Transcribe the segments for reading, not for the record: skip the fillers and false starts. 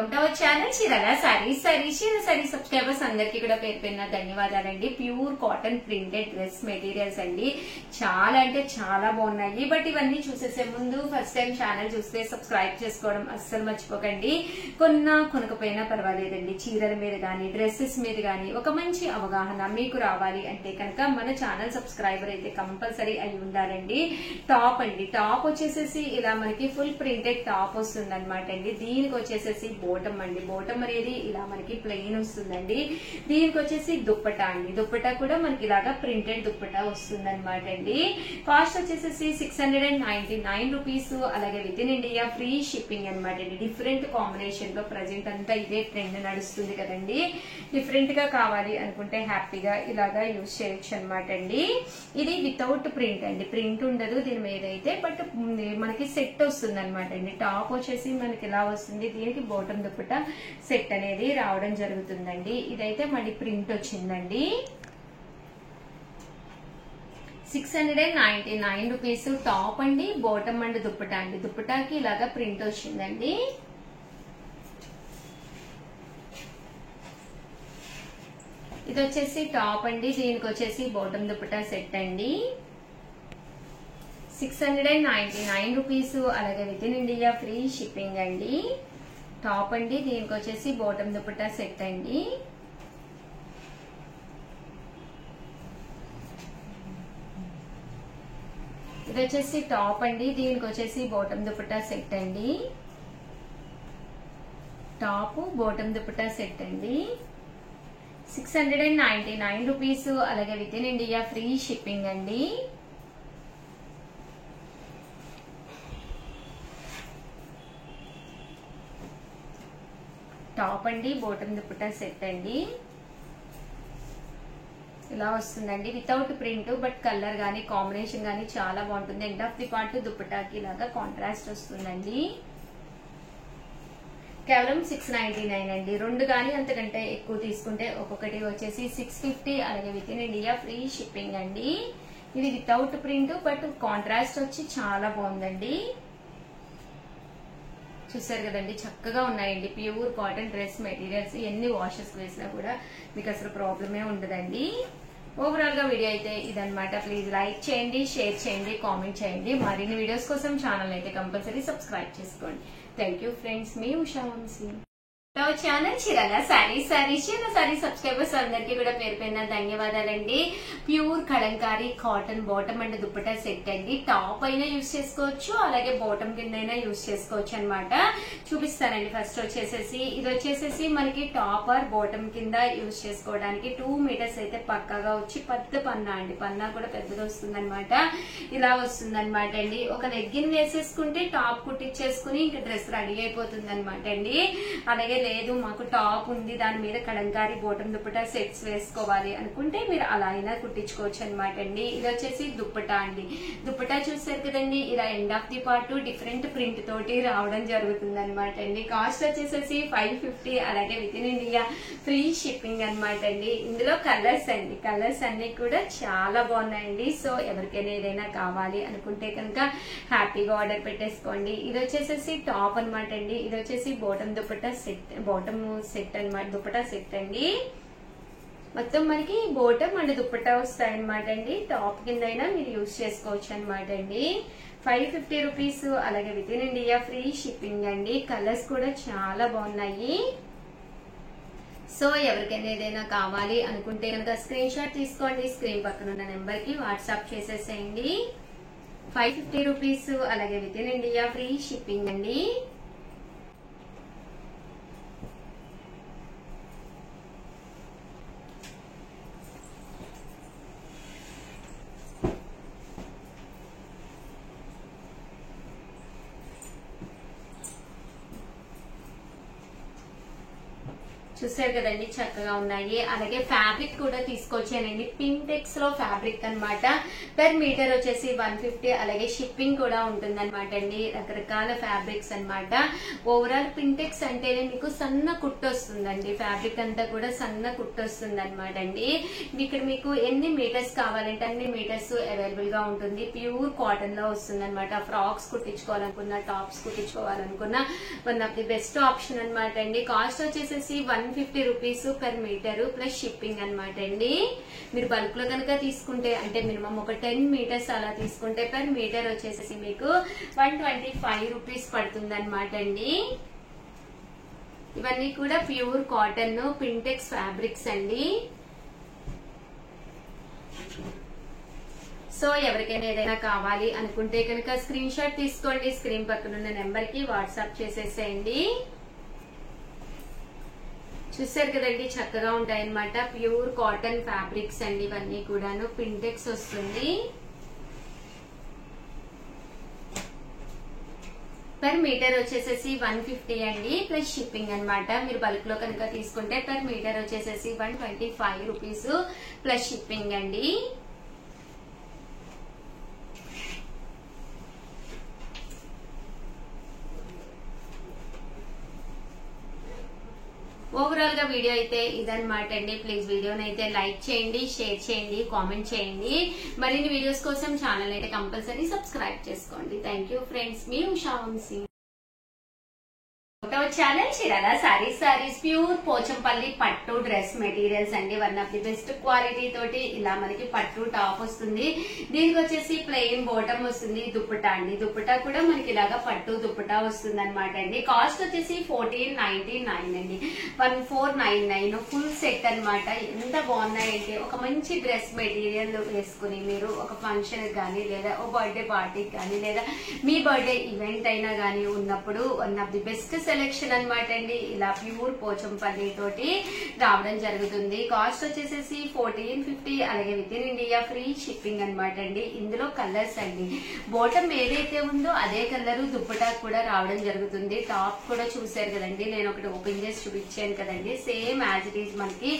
Our channel Chirala sari subscribers అందరికీ కూడా పేరు పేరున ధన్యవాదాలండి. Pure cotton printed dress materials అండి. చాలా అంటే చాలా బాగున్నాయి. బట్ ఇవన్నీ చూసేసే ముందు ఫస్ట్ టైం ఛానల్ చూస్తే సబ్స్క్రైబ్ చేసుకోవడం అస్సలు మర్చిపోకండి. కొనకపోయినా పర్వాలేదండి. చీరల మీద గానీ డ్రెస్సెస్ మీద గానీ ఒక మంచి అవగాహన మీకు రావాలి అంటే కనుక మన ఛానల్ సబ్స్క్రైబర్ అయితే కంపల్సరీ అయి ఉండాలండి. టాప్ అండి, టాప్ వచ్చేసేసి ఇలా మనకి ఫుల్ ప్రింటెడ్ టాప్ వస్తుంది అనమాట అండి. దీనికి వచ్చేసేసి బోటం అండి, బోటం అనేది ఇలా మనకి ప్లెయిన్ వస్తుందండి. దీనికి వచ్చేసి దుప్పటా అండి, దుప్పటా కూడా మనకి ఇలాగా ప్రింటెడ్ దుప్పటా వస్తుంది అనమాట అండి. కాస్ట్ వచ్చేసేసి 699 రూపీస్. అలాగే with in India free shipping అనమాట అండి. డిఫరెంట్ కాంబినేషన్ లో ప్రజెంట్ అంతా ఇదే ట్రెండ్ నడుస్తుంది కదండి. డిఫరెంట్ గా కావాలి అనుకుంటే హ్యాపీగా ఇలాగా యూజ్ చేయొచ్చు అనమాట అండి. ఇది వితౌట్ ప్రింట్ అండి, ప్రింట్ ఉండదు దీని మీద అయితే. బట్ మనకి సెట్ వస్తుంది అనమాట అండి. టాప్ వచ్చేసి మనకి ఇలా వస్తుంది, దీనికి బోటం దుప్పటా సెట్ అనేది రావడం జరుగుతుందండి. ఇదైతే మళ్ళీ ప్రింట్ వచ్చిందండి. 699 రూపీస్. టాప్ అండి, బోటం అండి, దుప్పటా అండి. దుప్పటాకి ఇలాగా ప్రింట్ వచ్చిందండి. ఇది వచ్చేసి టాప్ అండి, దీనికి వచ్చేసి బోటం దుప్పటా సెట్ అండి. 699 రూపీస్. అలాగే with in India free shipping అండి. టాప్ అండి, దీనికి వచ్చేసి బోటం దుప్పటా సెట్ అండి. ఇది వచ్చేసి టాప్ అండి, దీనికి వచ్చేసి బోటం దుప్పటా సెట్ అండి. టాప్ బోటం దుప్పటా సెట్ అండి. 699 రూపీస్. అలాగే with in India free shipping అండి. టాప్ అండి, బోటం దుప్పటా సెట్ అండి. ఇలా వస్తుందండి వితౌట్ ప్రింట్. బట్ కలర్ గానీ కాంబినేషన్ గానీ చాలా బాగుంటుంది. ఎండ్ ఆఫ్ ది పార్ట్ దుప్పటాకి ఇలాగా కాంట్రాస్ట్ వస్తుందండి. కేవలం 699 అండి. రెండు గానీ అంతకంటే ఎక్కువ తీసుకుంటే ఒక్కొక్కటి వచ్చేసి 650. అలాగే with in India free shipping అండి. ఇది వితౌట్ ప్రింట్ బట్ కాంట్రాస్ట్ వచ్చి చాలా బాగుందండి. చూసారు కదండి, చక్కగా ఉన్నాయండి. Pure cotton dress materials. ఎన్ని వాషెస్ వేసినా కూడా మీకు అసలు ప్రాబ్లమే ఉండదండి. ఓవరాల్ గా వీడియో అయితే ఇదనమాట. ప్లీజ్ లైక్ చేయండి, షేర్ చేయండి, కామెంట్ చేయండి. మరిన్ని వీడియోస్ కోసం ఛానల్ అయితే కంపల్సరీ సబ్స్క్రైబ్ చేసుకోండి. థ్యాంక్ యూ ఫ్రెండ్స్, మీ ఉషా వంశీ. ఛానల్ చీరాల సారీ సబ్స్క్రైబర్స్ అందరికీ కూడా పేరు పేరున ధన్యవాదాలండి. Pure kalamkari cotton bottom and dupatta set అండి. టాప్ అయినా యూజ్ చేసుకోవచ్చు, అలాగే బాటమ్ కింద అయినా యూజ్ చేసుకోవచ్చు అనమాట. చూపిస్తానండి. ఫస్ట్ వచ్చేసేసి ఇది వచ్చేసేసి మనకి టాప్ ఆర్ బాటమ్ కింద యూజ్ చేసుకోవడానికి 2 మీటర్స్ అయితే పక్కాగా వచ్చి పెద్ద పన్నా అండి. పన్నా కూడా పెద్దది వస్తుంది అనమాట. ఇలా వస్తుంది అనమాట అండి. ఒక లెగ్గిన్ వేసేసుకుంటే టాప్ కుట్టించేసుకుని ఇంకా డ్రెస్ రెడీ అయిపోతుంది అనమాట అండి. అలాగే లేదు మాకు టాప్ ఉంది, దాని మీద కలంకారీ బోటం దుప్పటా సెట్స్ వేసుకోవాలి అనుకుంటే మీరు అలా అయినా కుట్టించుకోవచ్చు అనమాట అండి. ఇది వచ్చేసి దుప్పటా అండి. దుప్పటా చూసారు కదండి, ఇలా end of the part different print తోటి రావడం జరుగుతుంది అనమాట అండి. కాస్ట్ వచ్చేసేసి 550. అలాగే with in India free shipping అనమాట అండి. ఇందులో కలర్స్ అండి, కలర్స్ అన్ని కూడా చాలా బాగున్నాయండి. సో ఎవరికైనా ఏదైనా కావాలి అనుకుంటే కనుక హ్యాపీగా ఆర్డర్ పెట్టేసుకోండి. ఇది వచ్చేసేసి టాప్ అనమాట అండి. ఇది వచ్చేసి bottom dupatta set, bottom set అనమాట, దుప్పటా సెట్ అండి. మొత్తం మనకి బోటం అండ్ దుప్పటా వస్తాయన్నమాట అండి. టాప్ కింద అయినా మీరు యూజ్ చేసుకోవచ్చు అనమాట అండి. 550 రూపీస్. అలాగే with in India free shipping అండి. కలర్స్ కూడా చాలా బాగున్నాయి. సో ఎవరికైనా ఏదైనా కావాలి అనుకుంటే కనుక స్క్రీన్ షాట్ తీసుకోండి. స్క్రీన్ పక్కన ఉన్న నెంబర్ కి వాట్సాప్ చేసేసేయండి. 550 రూపీస్. అలాగే with in India free shipping అండి. చూసారు కదండి చక్కగా ఉన్నాయి. అలాగే ఫ్యాబ్రిక్ కూడా తీసుకొచ్చానండి, పింటెక్స్ లో ఫ్యాబ్రిక్ అన్నమాట. పర్ మీటర్ వచ్చేసి 150. అలాగే షిప్పింగ్ కూడా ఉంటుంది అనమాట అండి. రకరకాల ఫ్యాబ్రిక్స్ అన్నమాట. ఓవరాల్ పింటెక్స్ అంటేనే మీకు సన్న కుట్టు వస్తుందండి, ఫ్యాబ్రిక్ అంతా కూడా సన్న కుట్టు వస్తుంది అనమాట అండి. ఇక్కడ మీకు ఎన్ని మీటర్స్ కావాలంటే అన్ని మీటర్స్ అవైలబుల్ గా ఉంటుంది. ప్యూర్ కాటన్ లో వస్తుంది అనమాట. ఫ్రాక్స్ కుట్టించుకోవాలనుకున్నా, టాప్స్ కుట్టించుకోవాలనుకున్నా one of the best option అనమాట అండి. కాస్ట్ వచ్చేసేసి 150 rupees per metre plus shipping అనమాట అండి. మీరు బల్క్ లో కనుక తీసుకుంటే అంటే మినిమం ఒక 10 మీటర్స్ అలా తీసుకుంటే పర్ మీటర్ వచ్చేసి మీకు 125 రూపీస్ పడుతుంది అనమాట అండి. ఇవన్నీ కూడా ప్యూర్ కాటన్ పింటెక్స్ ఫ్యాబ్రిక్స్ అండి. సో ఎవరికైనా ఏదైనా కావాలి అనుకుంటే కనుక స్క్రీన్ షాట్ తీసుకోండి, స్క్రీన్ పక్కన ఉన్న నెంబర్ కి వాట్సాప్ చేసేసేయండి. చూసారు కదండి చక్కగా ఉంటాయి అన్నమాట. ప్యూర్ కాటన్ ఫ్యాబ్రిక్స్ అండి ఇవన్నీ కూడాను. పింటెక్స్ వస్తుంది. పర్ మీటర్ వచ్చేసేసి 150 అండి ప్లస్ షిప్పింగ్ అన్నమాట. మీరు బల్క్ లో కనుక తీసుకుంటే పర్ మీటర్ వచ్చేసేసి 125 రూపీస్ ప్లస్ షిప్పింగ్ అండి. ఓవరాల్ గా వీడియో అయితే ఇదన్నమాట అండి. ప్లీజ్ వీడియోని అయితే లైక్ చేయండి, షేర్ చేయండి, కామెంట్ చేయండి. మరిన్ని వీడియోస్ కోసం ఛానల్ అయితే కంపల్సరీ సబ్స్క్రైబ్ చేసుకోండి. థ్యాంక్ యూ ఫ్రెండ్స్, మీ ఉషా వంశీ. ఛానల్ చీరాల సారీస్ ప్యూర్ పోచంపల్లి పట్టు డ్రెస్ మెటీరియల్స్ అండి. One of the best quality తోటి ఇలా మనకి పట్టు టాప్ వస్తుంది. దీనికి వచ్చేసి ప్లెయిన్ బాటమ్ వస్తుంది. దుప్పటా అండి, దుప్పటా కూడా మనకి ఇలాగా పట్టు దుప్పటా వస్తుంది అనమాట అండి. కాస్ట్ వచ్చేసి 1499 అండి. 1499 ఫుల్ సెట్ అనమాట. ఎంత బాగున్నాయంటే ఒక మంచి డ్రెస్ మెటీరియల్ వేసుకుని మీరు ఒక ఫంక్షన్ కానీ లేదా ఒక బర్త్డే పార్టీకి కానీ లేదా మీ బర్త్డే ఈవెంట్ అయినా కానీ ఉన్నప్పుడు one of the best selection అనమాట అండి. ఇలా ప్యూర్ పోచంపల్లి తోటి రావడం జరుగుతుంది. కాస్ట్ వచ్చేసేసి 1450. అలాగే with in India free shipping అనమాట అండి. ఇందులో కలర్స్ అండి, బాటమ్ ఏదైతే ఉందో అదే కలర్ దుప్పటా కూడా రావడం జరుగుతుంది. టాప్ కూడా చూసారు కదండి, నేను ఒకటి ఓపెన్ చేసి చూపించాను కదండి. సేమ్ యాజ్ ఇట్ ఈజ్ మనకి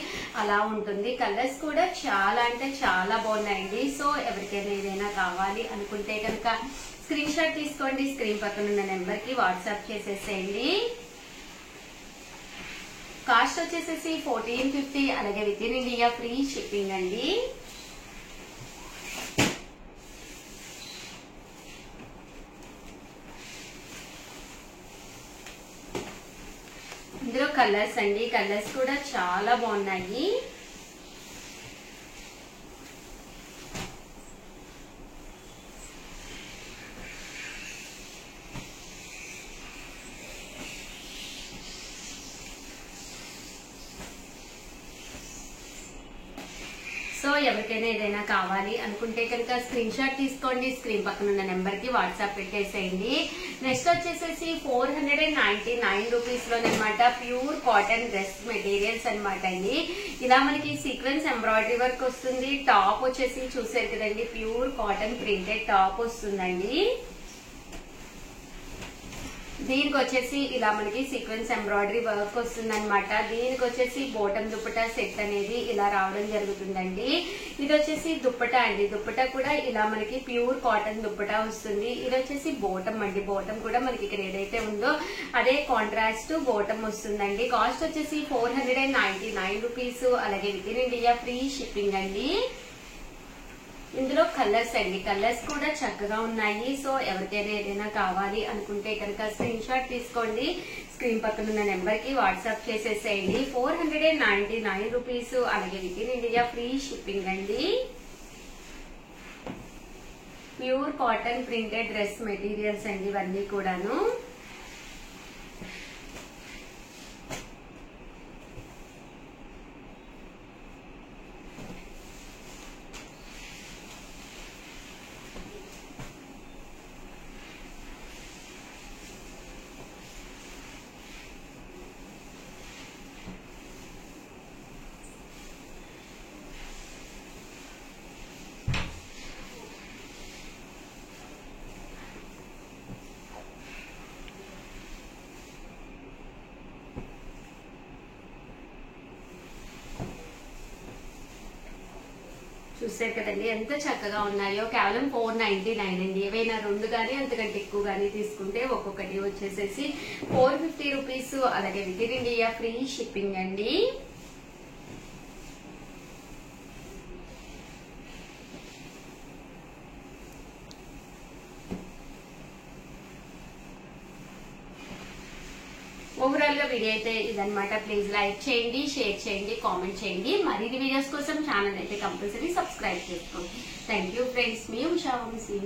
అలా ఉంటుంది. కలర్స్ కూడా చాలా అంటే చాలా బాగున్నాయండి. సో ఎవరికైనా ఏదైనా కావాలి అనుకుంటే కనుక స్క్రీన్ షాట్ తీసుకోండి, స్క్రీన్ పక్కన ఉన్న నెంబర్ కి వాట్సాప్ చేసేసేయండి. కాస్ట్ వచ్చేసేసి 1450. అలాగే with in India free shipping అండి. ఇందులో కలర్స్ అండి, కలర్స్ కూడా చాలా బాగున్నాయి. సో ఎవరికైనా ఏదైనా కావాలి అనుకుంటే కనుక స్క్రీన్ షాట్ తీసుకోండి, స్క్రీన్ పక్కన ఉన్న నెంబర్ కి వాట్సాప్ పెట్టేసేయండి. నెక్స్ట్ వచ్చేసేసి 499 రూపీస్ లోనమాట ప్యూర్ కాటన్ డ్రెస్ మెటీరియల్స్ అనమాట అండి. ఇలా మనకి సీక్వెన్స్ ఎంబ్రాయిడరీ వర్క్ వస్తుంది. టాప్ వచ్చేసి చూసారు కదండి, ప్యూర్ కాటన్ ప్రింటెడ్ టాప్ వస్తుందండి. దీనికి వచ్చేసి ఇలా మనకి సీక్వెన్స్ ఎంబ్రాయిడరీ వర్క్ వస్తుంది అనమాట. దీనికి వచ్చేసి బాటమ్ దుప్పటా సెట్ అనేది ఇలా రావడం జరుగుతుందండి. ఇది వచ్చేసి దుప్పటా అండి, దుప్పటా కూడా ఇలా మనకి ప్యూర్ కాటన్ దుప్పటా వస్తుంది. ఇది వచ్చేసి బాటమ్ అండి, బాటమ్ కూడా మనకి ఇక్కడ ఏదైతే ఉందో అదే కాంట్రాస్ట్ బాటమ్ వస్తుందండి. కాస్ట్ వచ్చేసి 499 రూపీస్. అలాగే with in India free shipping అండి. ఇందులో కలర్స్ అండి, కలర్స్ కూడా చక్కగా ఉన్నాయి. సో ఎవరికైనా ఏదైనా కావాలి అనుకుంటే కనుక స్క్రీన్ షాట్ తీసుకోండి, స్క్రీన్ పక్కన ఉన్న నెంబర్ కి వాట్సాప్ చేసేసేయండి. 499 రూపీస్. అలాగే with in India free shipping అండి. Pure cotton printed dress materials అండి ఇవన్నీ కూడాను. చూసారు కదండి ఎంత చక్కగా ఉన్నాయో. కేవలం 499 అండి. ఏవైనా 2 గానీ అంతకంటే ఎక్కువ గానీ తీసుకుంటే ఒక్కొక్కటి వచ్చేసేసి 450 రూపీస్. అలాగే with in India free shipping అండి. ఓవరాల్ గా వీడియో అయితే ఇదన్నమాట. ప్లీజ్ లైక్ చేయండి, షేర్ చేయండి, కామెంట్ చేయండి. మరిన్ని వీడియోస్ కోసం ఛానల్ అయితే కంపల్సరీ సబ్స్క్రైబ్ చేసుకోండి. థ్యాంక్ యూ ఫ్రెండ్స్, మీ ఉషా వంశీ.